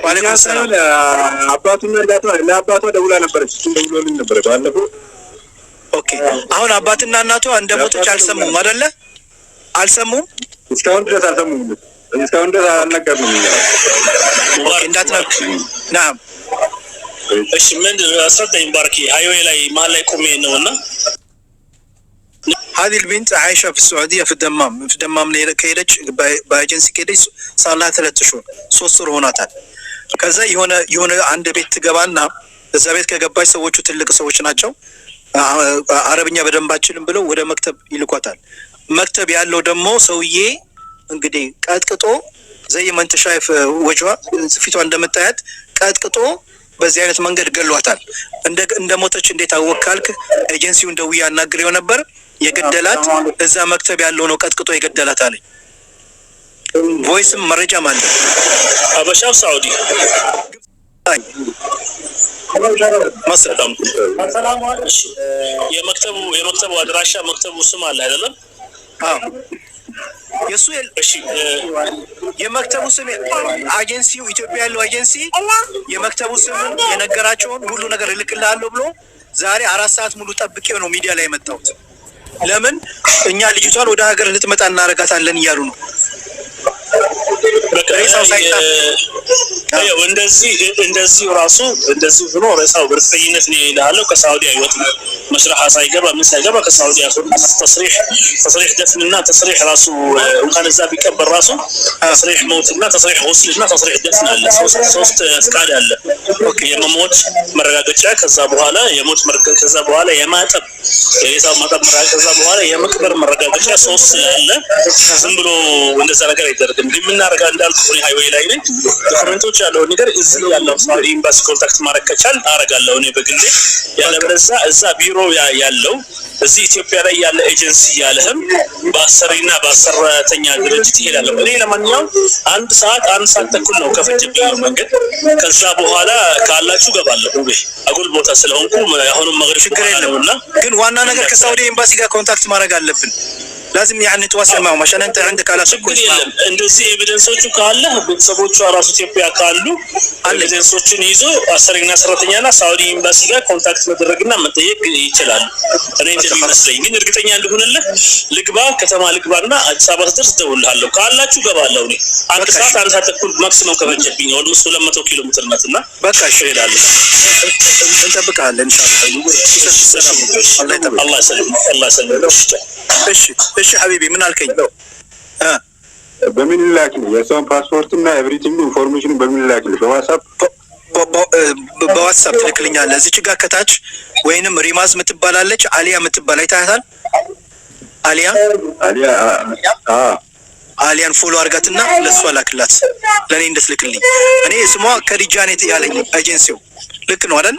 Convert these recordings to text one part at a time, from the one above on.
ዋለይኩም ሰላም አባቱና ለአባቷ ደውላ ነበረች ደውሎልኝ ነበር ባለፈው ኦኬ አሁን አባትና እናቷ እንደሞተች አልሰሙም አይደለ አልሰሙም እስካሁን ድረስ አልሰሙም እስካሁን ድረስ አልነገርንም እንዳትነቅ ናም እሺ ምን አስረዳኝ ባርኪ ሃይዌይ ላይ መሀል ላይ ቆሜ ነውና هذه البنت عايشة في السعودية في الدمام كيدج بايجنسي كيدج صار لها 3 شهور 3 شهور هوناتال ከዛ የሆነ አንድ ቤት ገባና እዛ ቤት ከገባች ሰዎቹ ትልቅ ሰዎች ናቸው አረብኛ በደንብ አችልም ብለው ወደ መክተብ ይልኳታል መክተብ ያለው ደግሞ ሰውዬ እንግዲህ ቀጥቅጦ ዘይ መንተሻይፍ ወጅዋ ፊቷ እንደምታያት ቀጥቅጦ በዚህ አይነት መንገድ ገሏታል እንደሞተች እንዴት አወካልክ ኤጀንሲው እንደውያ ያናግረው ነበር የገደላት እዛ መክተብ ያለው ነው ቀጥቅጦ የገደላት አለኝ ቮይስም መረጃ ማለት አበሻው ሳውዲ መስለም ሰላም አለሽ የመክተቡ አድራሻ መክተቡ ስም አለ አይደለም የሱ እሺ የመክተቡ ስም ኤጀንሲው ኢትዮጵያ ያለው ኤጀንሲ የመክተቡ ስም የነገራቸውን ሁሉ ነገር ልክልሃለሁ ብሎ ዛሬ 4 ሰዓት ሙሉ ጠብቄው ነው ሚዲያ ላይ መጣሁት ለምን እኛ ልጅቷን ወደ ሀገር ልትመጣ እናረጋታለን ይያሉ ነው በቀይሳው ሳይታ አየው እንደዚህ ራሱ እንደዚህ ብሎ ራሳው በርፈይነት ነው ይላል ከሳውዲ አይወጣም መስራህ ሳይገባ ምን ሳይገባ ከሳውዲ ያሶር تصريح دفنና تصريح ራሱ እንኳን እዛ ቢቀበር ራሱ تصريح ሞትና تصريح ወስልና تصريح ደፍን አለ ሶስት ፍቃድ አለ ኦኬ የመሞት መረጋገጫ ከዛ በኋላ የሞት መረጋገጫ ከዛ በኋላ የማጠብ የሬሳው ማጠብ መረጋገጫ ከዛ በኋላ የመቅበር መረጋገጫ ሶስት አለ ዝም ብሎ እንደዛ ነገር አይደረግም እንደምናረጋ እንዳልኩ ሃይዌይ ላይ ነኝ ዶክመንቶች ያለው ነገር እዚህ ያለው ሳውዲ ኤምባሲ ኮንታክት ማድረግ ከቻል አረጋለሁ እኔ በግሌ ያለበለዛ እዛ ቢሮ ያለው እዚህ ኢትዮጵያ ላይ ያለ ኤጀንሲ ያለህም በአሰሪና በአሰራተኛ ድርጅት ይሄዳል እኔ ለማንኛውም አንድ ሰዓት ተኩል ነው ከፈጀብኝ መንገድ ከዛ በኋላ ካላችሁ ገባለሁ አጉል ቦታ ስለሆንኩ አሁንም መግሪብ ችግር የለውና ግን ዋና ነገር ከሳውዲ ኤምባሲ ጋር ኮንታክት ማድረግ አለብን لازم يعني نتواصل معهم عشان انت عندك على سكوت እንደዚህ ኤቪደንሶቹ ካለ ቤተሰቦቹ ራሱ ኢትዮጵያ ካሉ ኤቪደንሶቹን ይዞ አሰሪና ሰራተኛና ሳውዲ ኤምባሲ ጋር ኮንታክት መደረግና መጠየቅ ይችላል እኔ እንደሚመስለኝ ግን እርግጠኛ እንደሆነልህ ልግባ ከተማ ልግባና አዲስ አበባ ድረስ ደውልሃለሁ ካላችሁ ገባለሁ እኔ አንድ ሰዓት ተኩል ማክሲመም ከበጀብኝ ኦልሞስት 200 ኪሎ ሜትር ናትና በቃ ይሄዳል እንጠብቃለን ኢንሻአላህ አላህ ይሰልም እሺ ሐቢቢ ምን አልከኝ በምን ላክልኝ የሷን ፓስፖርትና ኤቭሪቲንግ ኢንፎርሜሽን በምን ላክልኝ በዋትስአፕ ትልክልኛለህ እዚህ ጋር ከታች ወይንም ሪማዝ ምትባላለች አሊያ ምትባል አይታታል አሊያን ፎሎ አርጋትና ለሷ ላክላት ለኔ እንደስልክልኝ እኔ ስሟ ከዲጃኔት ያለኝ ኤጀንሲው ልክ ነው አይደል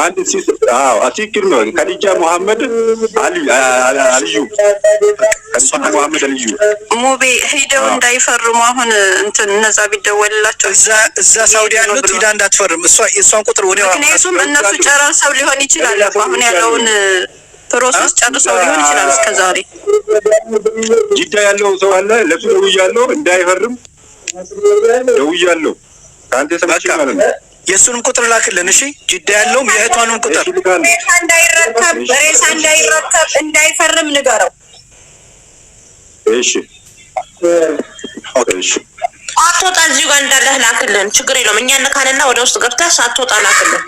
አንድ ሲስ አቲክል ነው ከዲጃ መሐመድ አልዩ ከዲጃ መሐመድ አልዩ ሙቤ ሄደው እንዳይፈርሙ አሁን እንትን እነዛ ቢደወልላቸው እዛ ሳውዲ ያሉት ሂዳ እንዳትፈርም እሷን ቁጥር ወዲያው ምክንያቱም እነሱ ጨርሰው ሊሆን ይችላል አሁን ያለውን ፕሮሰስ ጨርሰው ሊሆን ይችላል እስከዛሬ ጅዳ ያለው ሰው አለ ለሱ ደውያለሁ እንዳይፈርም ደውያለሁ ካንተ ሰማች ማለት ነው የሱንም ቁጥር ላክልን እሺ ጅዳ ያለውም የእህቷንም ቁጥር ሬሳ እንዳይረከብ እንዳይፈርም ንገረው እሺ እሺ አትወጣ እዚሁ ጋር እንዳለህ ላክልን ችግር የለውም እኛ እንካንና ወደ ውስጥ ገብተህ ሳትወጣ ላክልን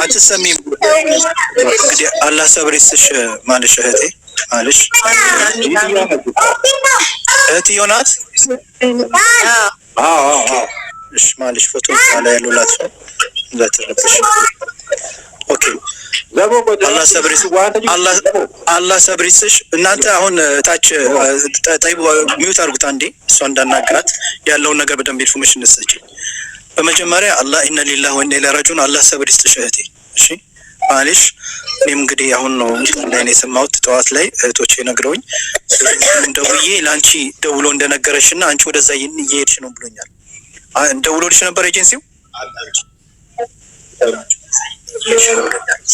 አትሰሚም እንግዲህ አላህ ሰብር ይስጥሽ ማለሽ እህቴ አለሽ እህቴ ዮናስ እሺ ማለሽ ፎቶ ላይ ያሉላት ለተረፈሽ ኦኬ አላህ ሰብር ይስጥሽ እናንተ አሁን ታች ጠይብ ሚውት አርጉት አንዴ እሷ እንዳናገራት ያለውን ነገር በደንብ ኢንፎርሜሽን እንሰጪ በመጀመሪያ አላህ ኢነ ሊላሂ ወኢነ ኢለይሂ ራጂዑን አላህ ሰብር ይስጥሽ እህቴ እሺ ማለሽ እኔም እንግዲህ አሁን ነው ለኔ ሰማሁት ጠዋት ላይ እህቶቼ ነግረውኝ እንደውዬ ላንቺ ደውሎ እንደነገረሽና አንቺ ወደዛ እየሄድሽ ነው ብሎኛል ደውሎልሽ ነበር ኤጀንሲው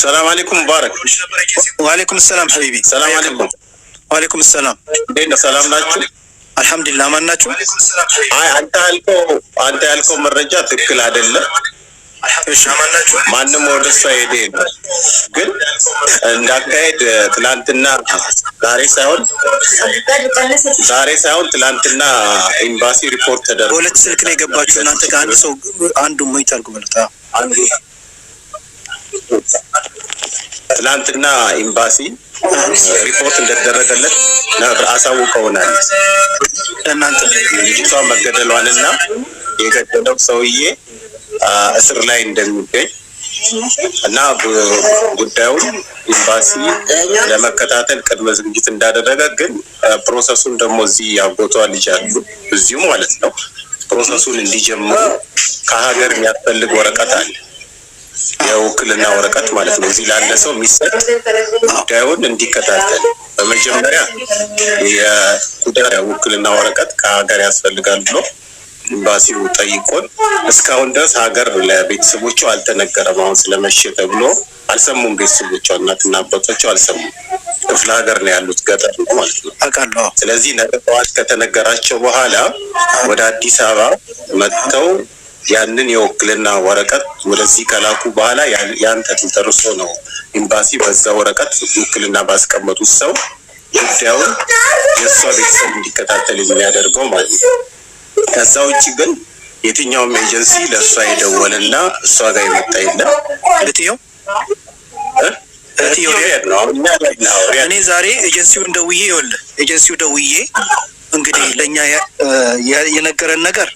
ሰላም አለይኩም ሙባረክ ወአለይኩም ሰላም ሐቢቢ ሰላም አለይኩም ወአለይኩም ሰላም። ሰላም ናችሁ? አልহামዱሊላህ ማን ናችሁ? አይ አንተ ያልከው መረጃ ትክክል አይደለም። እሺ ማን ናችሁ? ማንም ወደ እሷ ሄደ ግን እንዳካሄድ ትላንትና ዛሬ ሳይሆን ትላንትና ኤምባሲ ሪፖርት ተደረገ። በሁለት ስልክ ላይ ገባችሁ እናንተ ከአንድ ሰው አንዱ ሞይት አልኩ ማለት አንዱ ትላንትና ኤምባሲ ሪፖርት እንደተደረገለት ነገር አሳውቀውናል። እናንተ ልጅቷ መገደሏንና የገደለው ሰውዬ እስር ላይ እንደሚገኝ እና ጉዳዩን ኤምባሲ ለመከታተል ቅድመ ዝግጅት እንዳደረገ ግን ፕሮሰሱን ደግሞ እዚህ ያጎቷ ልጅ አሉ እዚሁ ማለት ነው ፕሮሰሱን እንዲጀምሩ ከሀገር የሚያስፈልግ ወረቀት አለ የውክልና ወረቀት ማለት ነው እዚህ ላለ ሰው የሚሰጥ ጉዳዩን እንዲከታተል በመጀመሪያ የጉዳዩ ውክልና ወረቀት ከሀገር ያስፈልጋል ብሎ ኤምባሲው ጠይቆን እስካሁን ድረስ ሀገር ለቤተሰቦቹ አልተነገረም። አሁን ስለመሸ ተብሎ አልሰሙም። ቤተሰቦቿ እናትና አባቶቿ አልሰሙም። ክፍለ ሀገር ነው ያሉት ገጠር ማለት ነው አውቃለሁ። ስለዚህ ነገ ጠዋት ከተነገራቸው በኋላ ወደ አዲስ አበባ መጥተው ያንን የውክልና ወረቀት ወደዚህ ከላኩ በኋላ ያን ተንተርሶ ነው ኤምባሲ በዛ ወረቀት ውክልና ባስቀመጡት ሰው ጉዳዩን የእሷ ቤተሰብ እንዲከታተል የሚያደርገው ማለት ነው። ከዛ ውጭ ግን የትኛውም ኤጀንሲ ለእሷ የደወለና እሷ ጋር የመጣ የለም። እኔ ዛሬ ኤጀንሲውን ደውዬ እንግዲህ ለኛ የነገረን ነገር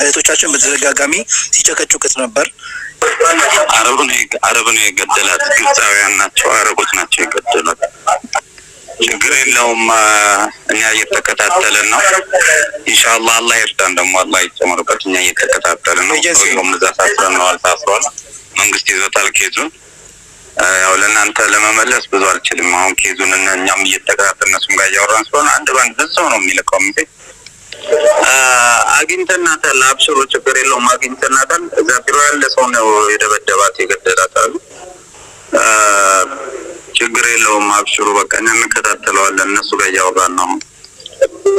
እህቶቻችን በተደጋጋሚ ሲጨቀጭቁት ነበር። አረብ ነው የገደላት። ግብፃውያን ናቸው፣ አረቦች ናቸው የገደላት። ችግር የለውም እኛ እየተከታተልን ነው። ኢንሻአላህ አላህ ይርዳን። ደግሞ አላህ ይጨምርበት። እኛ እየተከታተልን ነው። ሁሉም ታስረን ነው አልታስሯል። መንግስት ይዞታል ኬዙን። ያው ለእናንተ ለመመለስ ብዙ አልችልም። አሁን ኬዙን እኛም እየተከታተልን እነሱም ጋር እያወራን ስለሆነ አንድ ባንድ ብዙ ነው የሚልከው እንዴ አግኝተናታል። አብሽሩ ችግር የለውም አግኝተናታል። እዛ ቢሮ ያለ ሰው ነው የደበደባት የገደላት አሉ። ችግር የለውም አብሽሩ በቃ እኛ እንከታተለዋለን። እነሱ ጋር እያወራን ነው።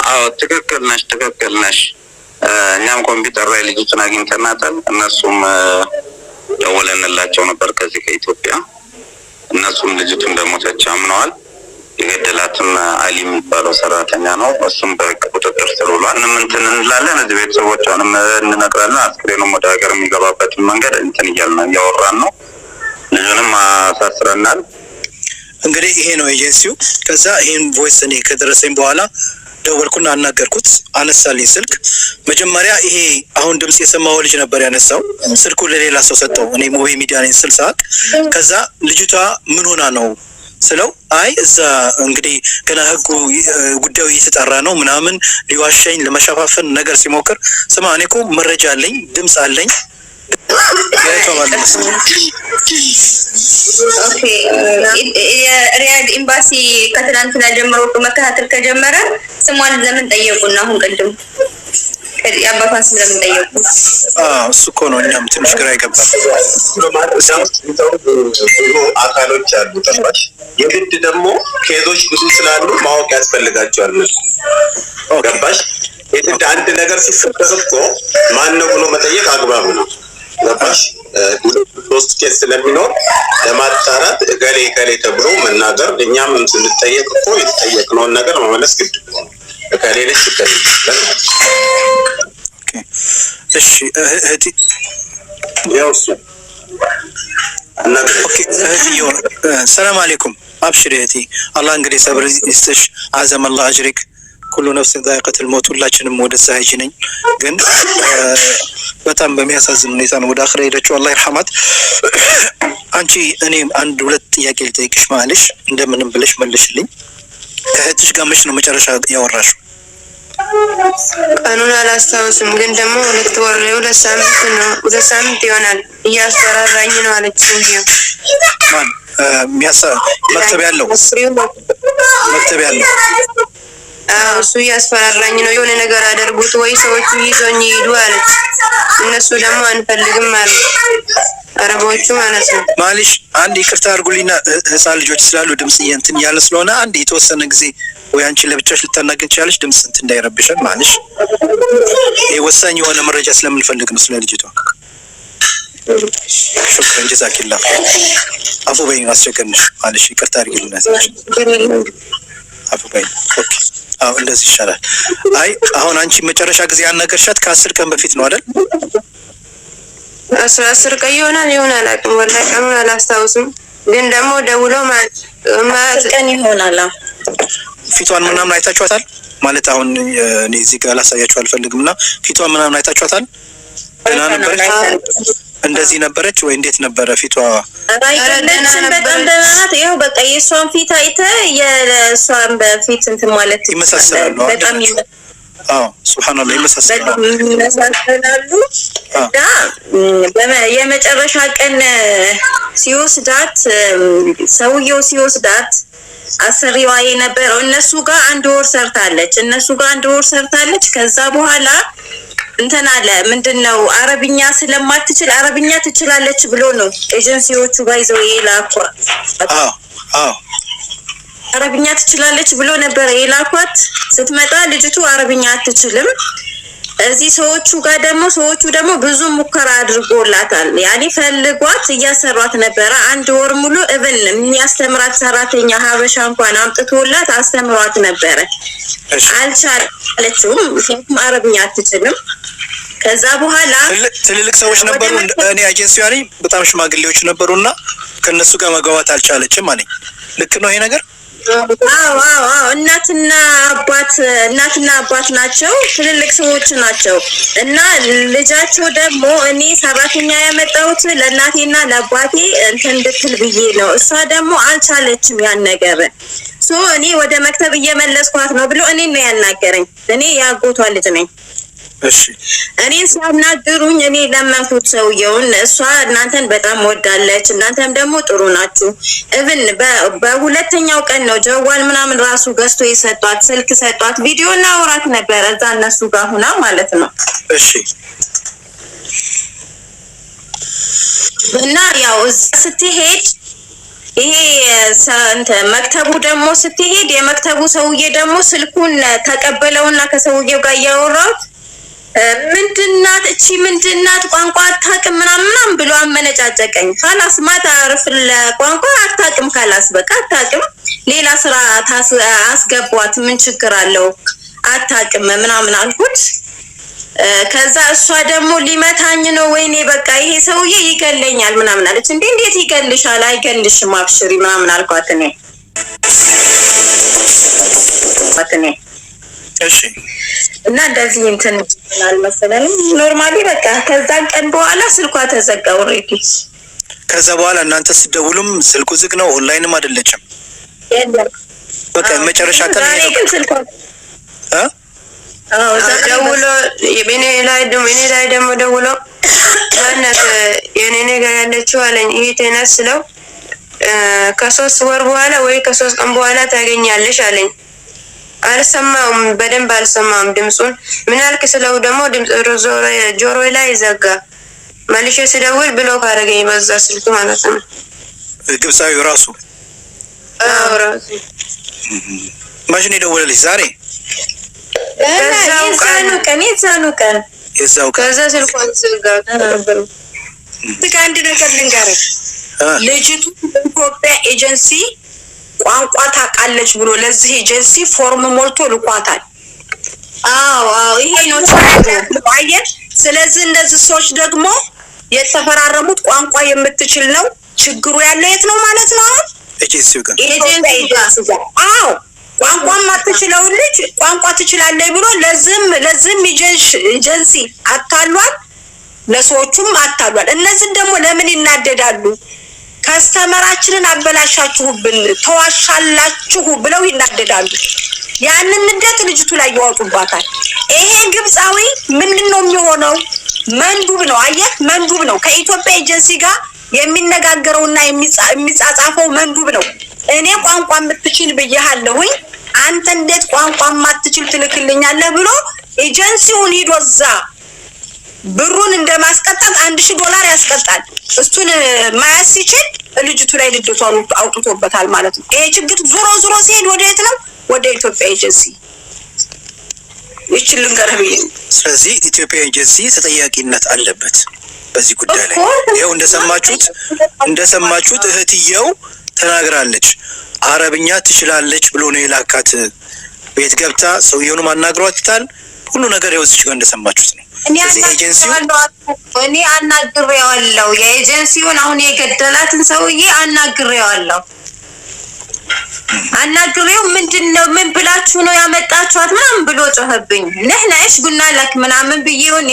አዎ ትክክል ነሽ። እኛም ኮምፒውተር ላይ ልጅቱን አግኝተናታል። እነሱም ደውለንላቸው ነበር ከዚህ ከኢትዮጵያ። እነሱም ልጅቱን እንደሞተች አምነዋል። የገደላትም አሊ የሚባለው ሰራተኛ ነው። እሱም በህግ ቁጥጥር ስር ውሏል። እንትን እንላለን እዚህ ቤተሰቦቿንም እንነግራለን። አስክሬኑም ወደ ሀገር የሚገባበትን መንገድ እንትን እያወራን ነው። ልጁንም አሳስረናል። እንግዲህ ይሄ ነው ኤጀንሲው። ከዛ ይሄን ቮይስ እኔ ከደረሰኝ በኋላ ደወልኩና አናገርኩት። አነሳልኝ ስልክ። መጀመሪያ ይሄ አሁን ድምጽ የሰማው ልጅ ነበር ያነሳው። ስልኩ ለሌላ ሰው ሰጠው። እኔ ሞቢ ሚዲያ ነኝ ስል ሰዓት ከዛ ልጅቷ ምን ሆና ነው ስለው አይ እዛ እንግዲህ ገና ህጉ ጉዳዩ እየተጣራ ነው ምናምን ሊዋሸኝ ለመሸፋፈን ነገር ሲሞክር ስማ እኔ እኮ መረጃ አለኝ ድምጽ አለኝ ኦኬ የሪያድ ኤምባሲ ከትናንትና ጀምሮ መከታተል ከጀመረ ስሟን ለምን ጠየቁና አሁን ቅድም ያባፋን ስም ለምን ጠየቁ? እሱ እኮ ነው እኛም ትንሽ ግራ ይገባል። አካሎች አሉ ተባሽ የግድ ደግሞ ኬዞች ብዙ ስላሉ ማወቅ ያስፈልጋቸዋል። ገባሽ? የግድ አንድ ነገር ሲፈጠር እኮ ማን ነው ብሎ መጠየቅ አግባብ ነው። ገባሽ? ሶስት ኬስ ስለሚኖር ለማጣራት እገሌ ተብሎ መናገር እኛም ስንጠየቅ እኮ የተጠየቅነውን ነገር መመለስ ግድ ነው። ከሌለሽ ይከለክላል። እሺ እህቲ ያውስ ሰላም አለይኩም አብሽሪ እህቲ አላህ እንግዲህ ሰብር ይስጥሽ አዘም አላህ አጅሪክ ኩሉ ነፍስ ዛኢቀቱል ሞት ሁላችንም ወደ ሳይጅ ነኝ ግን በጣም በሚያሳዝን ሁኔታ ነው ወደ አኺራ ሄደችው አላህ ይርሐማት አንቺ እኔ አንድ ሁለት ጥያቄ ልጠይቅሽ ማለሽ እንደምንም ብለሽ መልሽልኝ ከእህትሽ ጋር መች ነው መጨረሻ ያወራሽው? ቀኑን አላስታውስም ግን ደግሞ ሁለት ሳምንት ይሆናል እያስፈራራኝ ነው አለችኝ። ማን መክተብ ያለው እሱ እያስፈራራኝ ነው የሆነ ነገር አደርጉት ወይ ሰዎቹ ይዞኝ ይሄዱ አለች። እነሱ ደግሞ አንፈልግም አሉ። አረቦቹ ማለት ነው። ማለሽ አንድ ይቅርታ አድርጉልኝና ህፃን ልጆች ስላሉ ድምጽ እንትን ያለ ስለሆነ አንድ የተወሰነ ጊዜ ወይ አንቺ ለብቻሽ ልታናገር ትችላለሽ፣ ድምጽ እንትን እንዳይረብሽን ማለሽ። ይሄ ወሳኝ የሆነ መረጃ ስለምንፈልግ ነው ስለ ልጅቷ። ሹክራን ጀዛኪላህ። አፉ በይኝ አስቸገርንሽ ማለሽ፣ ይቅርታ አድርጊልኝ። አፉ በይኝ። ኦኬ አዎ እንደዚህ ይሻላል። አይ አሁን አንቺ መጨረሻ ጊዜ ያናገርሻት ከ10 ቀን በፊት ነው አይደል? 10 ቀን ይሆናል አቅም ወላሂ ቀኑን አላስታውስም፣ ግን ደግሞ ደውሎ ማለት ቀን ይሆናል። ፊቷን ምናምን አይታችኋታል ማለት አሁን እኔ እዚህ ጋር ላሳያችሁ አልፈልግምና ፊቷን ምናምን አይታችኋታል? ደህና ነበረች? እንደዚህ ነበረች ወይ እንዴት ነበረ ፊቷ? አይደለችም፣ በጣም ደህና ናት። ይኸው በቃ የሷን ፊት አይተህ የሷን በፊት እንትን ማለት ይመሳሰላሉ። በጣም አዎ ሱብሃንአላህ ይመሳሰላሉ። እና የመጨረሻ ቀን ሲወስዳት ሰውየው ሲወስዳት አሰሪዋ የነበረው እነሱ ጋር 1 ወር ሰርታለች። ከዛ በኋላ እንትን አለ ምንድነው አረብኛ ስለማትችል አረብኛ ትችላለች ብሎ ነው ኤጀንሲዎቹ ባይዘው የላኳት። አረብኛ ትችላለች ብሎ ነበር የላኳት። ስትመጣ ልጅቱ አረብኛ አትችልም። እዚህ ሰዎቹ ደግሞ ብዙ ሙከራ አድርጎላታል። ያኔ ፈልጓት እያሰሯት ነበረ 1 ወር ሙሉ እብን የሚያስተምራት ሰራተኛ ሀበሻ እንኳን አምጥቶላት አስተምሯት ነበረ። አልቻለችም፣ ምክንያቱም አረብኛ አትችልም። ከዛ በኋላ ትልልቅ ሰዎች ነበሩ፣ እኔ ኤጀንሲዋ ነኝ፣ በጣም ሽማግሌዎች ነበሩና ከነሱ ጋር መግባባት አልቻለችም አለኝ። ልክ ነው ይሄ ነገር? አዎ እናትና አባት ናቸው፣ ትልልቅ ሰዎች ናቸው። እና ልጃቸው ደግሞ እኔ ሰራተኛ ያመጣሁት ለእናቴና ለአባቴ እንትን እንድትል ብዬ ነው። እሷ ደግሞ አልቻለችም ያን ነገር። እኔ ወደ መክተብ እየመለስኳት ነው ብሎ እኔ ነው ያናገረኝ። እኔ ያጎቷ ልጅ ነኝ። እሺ እኔን ሲያናግሩኝ እኔ ለመንኩት ሰውየውን። እሷ እናንተን በጣም ወዳለች፣ እናንተም ደግሞ ጥሩ ናችሁ። እብን በሁለተኛው ቀን ነው ጀዋል ምናምን ራሱ ገዝቶ የሰጧት፣ ስልክ ሰጧት፣ ቪዲዮ እና አውራት ነበረ እዛ እነሱ ጋር ሆና ማለት ነው። እሺ እና ያው እዛ ስትሄድ ይሄ መክተቡ ደግሞ ስትሄድ የመክተቡ ሰውዬ ደግሞ ስልኩን ተቀበለውና ከሰውዬው ጋር እያወራሁት ምንድናት እቺ ምንድናት ቋንቋ አታውቅም ምናምን ብሎ አመነጫጨቀኝ። ካላስ ማታ አርፍ ለቋንቋ አታውቅም፣ ካላስ በቃ አታውቅም፣ ሌላ ስራ አስገቧት፣ ምን ችግር አለው አታውቅም ምናምን አልኩት። ከዛ እሷ ደግሞ ሊመታኝ ነው ወይኔ በቃ ይሄ ሰውዬ ይገለኛል ምናምን አለች። እንዴት ይገልሻል? አይገልሽም አብሽሪ ምናምን አልኳት እኔ። እሺ እና እንደዚህ እንትን አልመሰለንም ኖርማሊ በቃ ከዛ ቀን በኋላ ስልኳ ተዘጋ ኦሬዲ። ከዛ በኋላ እናንተ ስትደውሉም ስልኩ ዝግ ነው፣ ኦንላይንም አይደለችም። በቃ መጨረሻ ቀን ግን ስልኳ ደውሎ የኔ ላይ ደግሞ ደውሎ ማናት የኔ ነገር ያለችው አለኝ። ይሄ ናት ስለው ከ3 ወር በኋላ ወይ ከ3 ቀን በኋላ ታገኛለሽ አለኝ። አልሰማውም፣ በደንብ አልሰማውም ድምጹን። ምን አልክ ስለው ደግሞ ድምጽ ጆሮ ላይ ዘጋ። መልሼ ስደውል ብሎክ አደረገኝ በዛ ስልክ ማለት ነው። ግብፃዊው ራሱ ራሱ ማሽን የደወለልሽ ዛሬ? የዛኑ ቀን ከዛ ስልኳን ዘጋ። አንድ ነገር ልንገርህ፣ ልጅቱ ኢትዮጵያ ኤጀንሲ ቋንቋ ታውቃለች ብሎ ለዚህ ኤጀንሲ ፎርም ሞልቶ ልኳታል። አዎ ይሄ ነው አየህ። ስለዚህ እነዚህ ሰዎች ደግሞ የተፈራረሙት ቋንቋ የምትችል ነው። ችግሩ ያለው የት ነው ማለት ነው? ኤጀንሲው ጋር። አዎ ቋንቋ ማትችለው ልጅ ቋንቋ ትችላለች ብሎ ለዝም ኤጀንሲ አታሏል፣ ለሰዎቹም አታሏል። እነዚህ ደግሞ ለምን ይናደዳሉ? ከስተመራችንን አበላሻችሁብን፣ ተዋሻላችሁ ብለው ይናደዳሉ። ያንን ንደት ልጅቱ ላይ ያወጡባታል። ይሄ ግብፃዊ ምንድነው የሚሆነው? መንዱብ ነው። አየህ፣ መንዱብ ነው። ከኢትዮጵያ ኤጀንሲ ጋር የሚነጋገረውና የሚጻጻፈው መንዱብ ነው። እኔ ቋንቋ የምትችል ብያለሁኝ፣ አንተ እንዴት ቋንቋ ማትችል ትልክልኛለህ ብሎ ኤጀንሲውን ሂዶ እዛ ብሩን እንደማስቀጣት $1000 ያስቀጣል። እሱን ማያስ ሲችል ልጅቱ ላይ ልደቷን አውጥቶበታል ማለት ነው። ይሄ ችግር ዞሮ ሲሄድ ወደ የት ነው? ወደ ኢትዮጵያ ኤጀንሲ ይችላል ገረብዬ። ስለዚህ ኢትዮጵያ ኤጀንሲ ተጠያቂነት አለበት በዚህ ጉዳይ ላይ። ይሄው እንደሰማችሁት እህትየው ተናግራለች። አረብኛ ትችላለች ብሎ ነው የላካት። ቤት ገብታ ሰውየውንም አናግሯታል። ሁሉ ነገር ይኸው እዚህ ጋር እንደሰማችሁት ነው። እኔ አናግሬዋለሁ። የኤጀንሲውን አሁን የገደላትን ሰውዬ አናግሬዋለሁ። አናግሬው ምንድነው ምን ብላችሁ ነው ያመጣችኋት ምናምን ብሎ ጮኸብኝ። ነህና እሺ ጉና ለክ ምናምን ብዬው እኔ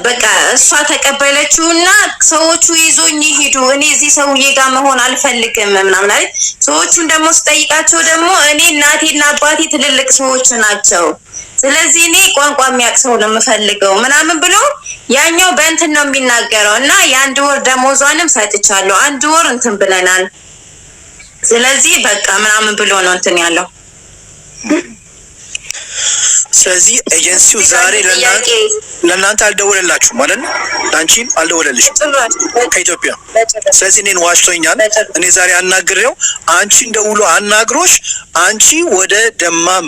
በቃ እሷ ተቀበለችውና ሰዎቹ ይዞኝ ሄዱ። እኔ እዚህ ሰውዬ ጋር መሆን አልፈልግም ምናምን አይደል። ሰዎቹን ደግሞ ስጠይቃቸው ደግሞ እኔ እናቴና አባቴ ትልልቅ ሰዎች ናቸው፣ ስለዚህ እኔ ቋንቋ የሚያውቅ ሰው ነው የምፈልገው ምናምን ብሎ ያኛው በእንትን ነው የሚናገረው እና የ1 ወር ደሞዟንም ሰጥቻለሁ 1 ወር እንትን ብለናል፣ ስለዚህ በቃ ምናምን ብሎ ነው እንትን ያለው። ስለዚህ ኤጀንሲው ዛሬ ለእናንተ አልደወለላችሁ ማለት ነው? ላንቺም አልደወለልሽም ከኢትዮጵያ? ስለዚህ እኔን ዋሽቶኛል። እኔ ዛሬ አናግሬው አንቺን ደውሎ አናግሮሽ አንቺ ወደ ደማም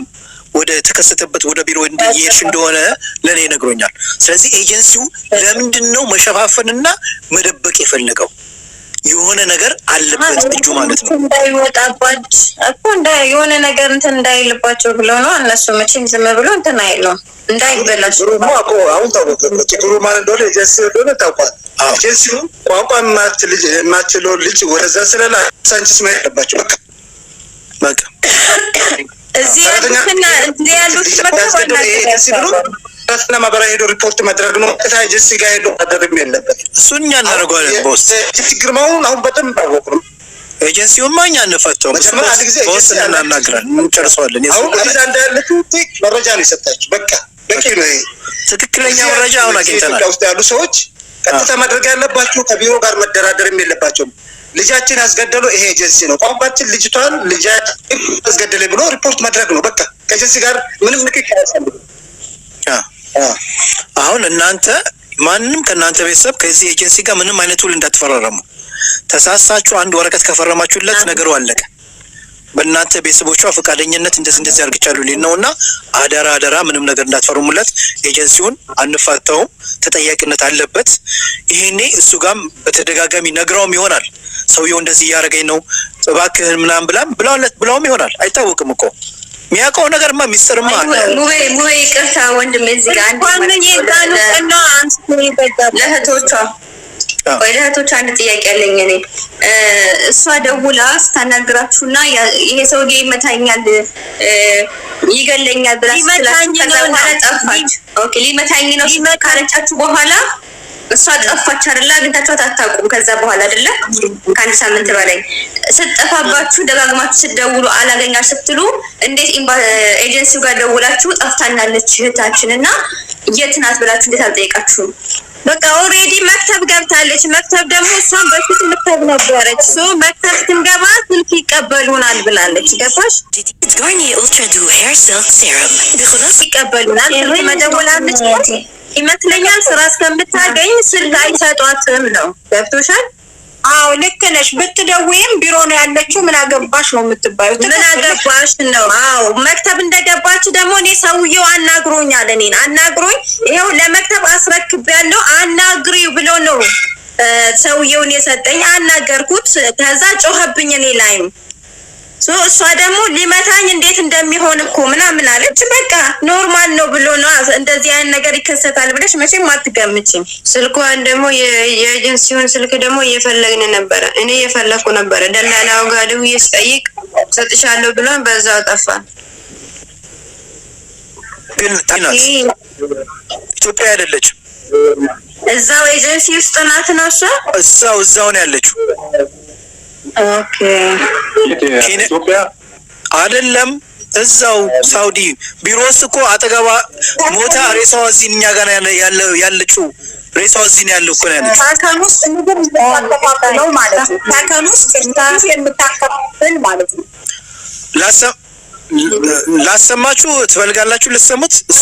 ወደ ተከሰተበት ወደ ቢሮ እንደየሽ እንደሆነ ለኔ ነግሮኛል። ስለዚህ ኤጀንሲው ለምንድነው መሸፋፈንና መደበቅ የፈለገው? የሆነ ነገር አለበት እጁ ማለት ነው። እንዳይወጣባች እኮ የሆነ ነገር እንትን እንዳይልባቸው ብሎ ነው። እነሱ መቼም ዝም ብሎ እንትን አይለው እንዳይበላሽ ነው እኮ። አሁን ታውቁት ችግሩ ማለት እንደሆነ ኤጀንሲ እንደሆነ ታውቋል። ኤጀንሲው ቋንቋ የማትችለው ልጅ ወደዛ ስለላ ሳንቺስ ማይደባቸው በቃ እዚህ ያሉትና እዚህ ያሉት እና ማህበራዊ ሄዶ ሪፖርት ማድረግ ነው። ኤጀንሲ ጋር ሄዶ ማድረግ የለበት። እሱን እኛ እናደርገዋለን። ቦስ ችግር መሆኑን አሁን በደንብ አወቅነው። ኤጀንሲውን ማኛ እንፈተው ቦስ እናናግራለን፣ እንጨርሰዋለን። አሁን እዛ እንዳለችው መረጃ ነው የሰጣችሁ። በቃ በቂ ነው። ትክክለኛ መረጃ አሁን አግኝተናል። ውስጥ ያሉ ሰዎች ቀጥታ ማድረግ ያለባቸው ከቢሮ ጋር መደራደር የለባቸውም። ልጃችን ያስገደሉ ይሄ ኤጀንሲ ነው፣ ቋንቋችን ልጅቷን ልጃችን ያስገደለ ብሎ ሪፖርት ማድረግ ነው። በቃ ከኤጀንሲ ጋር ምንም ንክኪ አያስፈልግም። አሁን እናንተ ማንንም ከእናንተ ቤተሰብ ከዚህ ኤጀንሲ ጋር ምንም አይነት ውል እንዳትፈራረሙ። ተሳሳችሁ አንድ ወረቀት ከፈረማችሁለት ነገሩ አለቀ። በእናንተ ቤተሰቦቿ ፈቃደኝነት እንደዚህ አድርግቻለሁ ሊል ነውና አደራ ምንም ነገር እንዳትፈርሙለት። ኤጀንሲውን አንፋታውም፣ ተጠያቂነት አለበት። ይሄኔ እሱ ጋርም በተደጋጋሚ ነግረውም ይሆናል ሰውየው እንደዚህ እያደረገኝ ነው እባክህን ምናምን ብላውም ይሆናል። አይታወቅም እኮ የሚያውቀው ነገርማ ሚስጥርማ ሙቤ ይቅርታ ወንድሜ እዚህ ጋር ለእህቶቿ አንድ ጥያቄ አለኝ እኔ። እሷ ደውላ ስታናግራችሁና ይሄ ሰውዬ ይመታኛል ይገለኛል ብላ ስትላችሁ ከዛ በኋላ ጠፋች። ኦኬ ሊመታኝ ነው ካለቻችሁ በኋላ እሷ ጠፋች አይደል? አግኝታችኋት አታውቁም? ከዛ በኋላ አይደለ ከአንድ ሳምንት በላይ ስትጠፋባችሁ ደጋግማችሁ ስትደውሉ አላገኛችሁ ስትሉ እንዴት ኤጀንሲው ጋር ደውላችሁ ጠፍታናለች እህታችን እና የት ናት ብላችሁ እንዴት አልጠየቃችሁም? በቃ ኦሬዲ መክተብ ገብታለች። መክተብ ደግሞ እሷን በፊት መክተብ ነበረች። መክተብ ስትገባ ስልክ ይቀበሉናል ብላለች። ገባሽ? Garnier Ultra Duo Hair Silk Serum ይቀበሉናል መደወላለች ይመስለኛል። ስራ እስከምታገኝ ስልክ አይሰጧትም ነው። ገብቶሻል? አዎ ልክ ነሽ። ብትደውይም ቢሮ ነው ያለችው። ምን አገባሽ ነው የምትባዩ? ምን አገባሽ ነው? አዎ መክተብ እንደገባች ደግሞ እኔ ሰውየው አናግሮኛል። እኔን አናግሮኝ ይሄው ለመክተብ አስረክቤያለሁ አናግሪው ብሎ ነው ሰውየውን የሰጠኝ። አናገርኩት። ከዛ ጮኸብኝ እኔ ላይም እሷ ደግሞ ሊመታኝ እንዴት እንደሚሆን እኮ ምናምን አለች። በቃ ኖርማል ነው ብሎ ነው። እንደዚህ አይነት ነገር ይከሰታል ብለሽ መቼም አትገምቺም። ስልኳን ደግሞ የኤጀንሲውን ስልክ ደግሞ እየፈለግን ነበረ። እኔ እየፈለኩ ነበረ። ደላላው ጋር ደውዬ ስጠይቅ ሰጥሻለሁ ብሎን በዛው ጠፋ። ግን ታናት ኢትዮጵያ አይደለችም። እዛው ኤጀንሲ ውስጥ ናት ነው እሷ እዛው ነው ያለችው። ኦኬ ኢትዮጵያ አይደለም እዛው ሳውዲ ቢሮ ውስጥ እኮ አጠገባ ሞታ ሬሳዋ እዚህ እኛ ጋር ያለችው ሬሳዋ እዚህ ነው ያለው እኮ ነው ያለችው። ታከም ውስጥ ምግብ ነው ማለት ነው። ታከም ውስጥ የምታከፋፍል ማለት ነው። ላሰማችሁ ትፈልጋላችሁ? ልትሰሙት? እሷ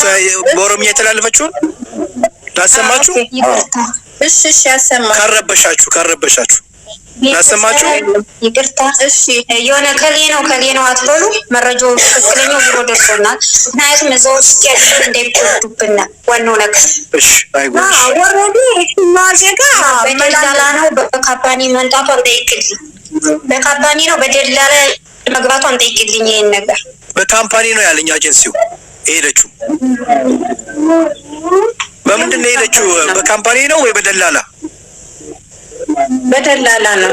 በኦሮምኛ የተላለፈችውን ላሰማችሁ? እሺ ያሰማ። ካረበሻችሁ ላሰማችሁ? ይቅርታ። እሺ የሆነ ከሌ ነው አትበሉ። መረጃው ትክክለኛው ቢሮ ደርሶናል። ምክንያቱም እዛው ውስጥ ያለ እንዳይቆጡብን ዋናው ነገር። እሺ አይጎሽ። ወረዲ ማዘጋ በደላላ ነው በካምፓኒ መንጣቱ አንጠይቅልኝ። በካምፓኒ ነው በደላላ መግባቱ አንጠይቅልኝ። ይሄን ነገር በካምፓኒ ነው ያለኝ ኤጀንሲው ሄደችው። በምንድን ነው ሄደችው? በካምፓኒ ነው ወይ በደላላ? በደላላ ነው።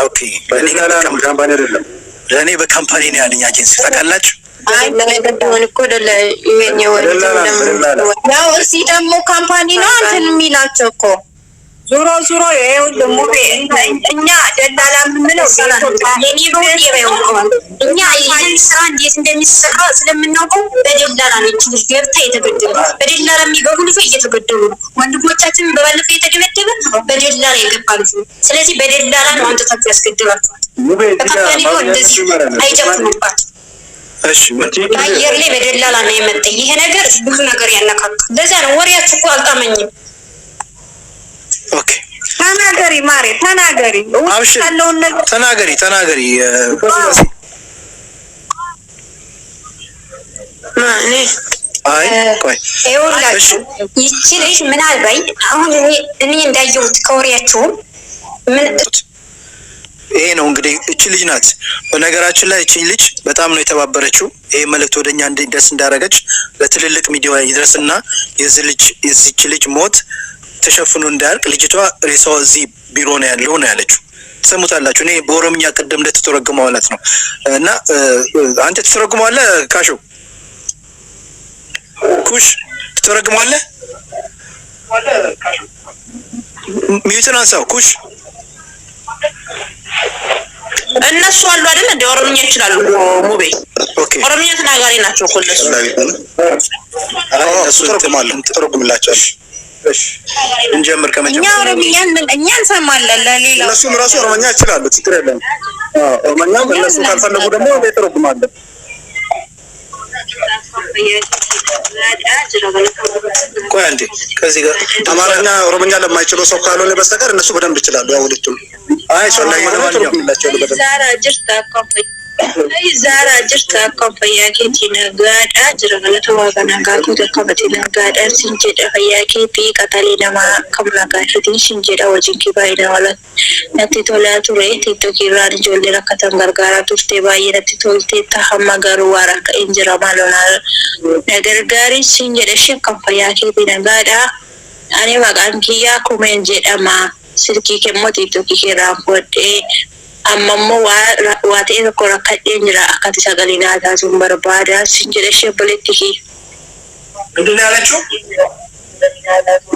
ኦኬ በደላላ ነው፣ ካምፓኒ አይደለም። ለኔ በካምፓኒ ነው ያለኝ ኤጀንሲ ታውቃላችሁ? አይ ለምን እኮ ያው እዚህ ደግሞ ካምፓኒ ነው አንተን የሚላቸው እኮ ዞሮ ይሄው ደግሞ እኛ ደላላ የምንለው እኛ ይህን ስራ እንዴት እንደሚሰራ ስለምናውቀው በደላላ ነው ልጅ ገብታ የተገደሉ። በደላላ የሚገቡ ልጆች እየተገደሉ ነው። ወንድሞቻችን በባለፈው የተደበደበ በደላላ የገባ ልጅ ነው። ስለዚህ በደላላ ነው አንተታችሁ ያስገድላችኋል። በካምፓኒ ነው እንደዚህ አይጨፍኑባት። እሺ አየር ላይ በደላላ ነው የመጣ ይሄ ነገር ብዙ ነገር ያነካካል። ለዛ ነው ወሬያችሁ እኮ አልጣመኝም። ኦኬ ተናገሪ ማሬ ተናገሪ። ተናገሪ ማኔ አይ ቆይ ይኸውላችሁ ይቺ ልጅ ምናልባት አሁን እኔ እንዳየሁት ከወሬያችሁ ምን ይሄ ነው እንግዲህ እቺ ልጅ ናት። በነገራችን ላይ እቺ ልጅ በጣም ነው የተባበረችው። ይሄ መልእክት ወደኛ እንዲደርስ እንዳደረገች ለትልልቅ ሚዲያ ይድረስና የዚች ልጅ ሞት ተሸፍኖ እንዳያልቅ ልጅቷ ሬሳዋ እዚህ ቢሮ ነው ያለው ነው ያለችው። ሰሙታላችሁ። እኔ በኦሮምኛ ቀደም እንደተተረጎመው ማለት ነው። እና አንተ ተተረጎመዋለህ ካሾ ኩሽ ተተረጎመዋለህ? ሚዩትን አንሳው ኩሽ። እነሱ አሉ አይደል እንደ ኦሮምኛ ይችላሉ ሙቤ። ኦኬ ኦሮምኛ ተናጋሪ ናቸው እኮ እነሱ። እሱ ተተረጎምላቸው። እሺ እንጀምር ከመጀመሪያ። እኛ እንሰማለን። ለሌላ እነሱም ራሱ ኦሮምኛ ይችላሉ፣ ችግር የለም። ኦሮምኛ እነሱ ካልፈለጉ ደግሞ ይተረጉማሉ። ቆይ አንዴ ከዚህ ጋር አማርኛ ኦሮምኛ ለማይችሉ ሰው ካልሆነ በስተቀር እነሱ በደንብ ይችላሉ። ያው ሁለቱም አይ ሶላይ ይተረጉምላቸው በደንብ ዛራ ጅርታ ኮፈያኬቲ ነጋዳ ጅረገለቶ ዋጋናጋኩ ተከበቲ ነጋዳ ሲንጀዳ ፈያኬቲ ቀጠሊ ነማ ከምናጋሽቲ ሲንጀዳ ወጅንኪ ባይዳ ወለት ነቲ ቶላ ቱሬ ቲክቶክ ኢራን ጆሌ ረከተን ገርጋራ ቱርቴ ባየ ነቲ ቶልቴ ተሐማ ጋሩ ዋራከ እንጀራ ማለና ነገር ጋሪ ሲንጀዳ ሸ ኮፈያኬቲ ነጋዳ አኔ ማጋንኪያ ኩሜን ጀዳማ ስልኪ ከሞ ቲክቶክ ኢራን ወዴ amammo waate ko rakadhe jira akati sagalina ta sun barbada sinjire shebeletihi ምንድን ያለችው?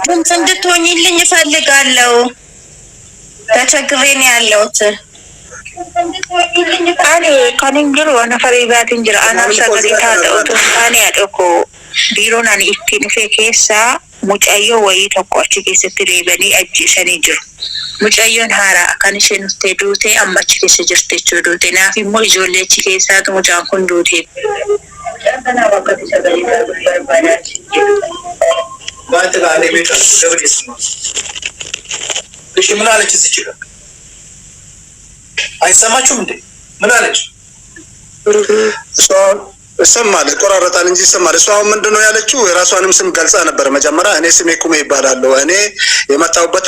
ድምፅ እንድትሆኝልኝ እፈልጋለሁ። ተቸግሬ ነው ያለሁት። አኔ ከንግሩ ነፈሪባት እንጀራ አናፍ ሰገሪታ ዶቶ አኔ አደኮ ቢሮናን ኢቲንፌ ኬሳ ሙጫዮ ወይ ተቆች ከሰት ሌበኒ አጅሰኒ ጅሩ ሙጫዮን ሃራ ካንሽን ተዱቴ አማች ከሰ ጅርቴቹ ዱቴ ናፊ ሞ ኢጆሌች ከሳ ሙጫን ኩን ዱቴ ያተና ወቀት ሰገሪታ በርባዳች ማለት ጋር ለቤት ገብርኤል ነው። እሺ ምን አለች እዚህ ጋር? አይሰማችሁም እንዴ? ምን አለች? እሰማል ቆራረጣል እንጂ እሰማል። እሷ ምንድነው ያለችው? የራሷንም ስም ገልጻ ነበር መጀመሪያ። እኔ ስሜ ኩሜ ይባላል። እኔ የመጣሁበት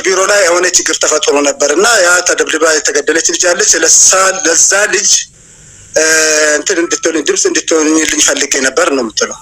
ቢሮ ላይ የሆነ ችግር ተፈጥሮ ነበርና ያ ተደብድባ የተገደለች ልጅ አለች። ለዛ ልጅ እንትን እንድትሆን ድምጽ እንድትሆንልኝ ፈልጌ ነበር ነው የምትለው።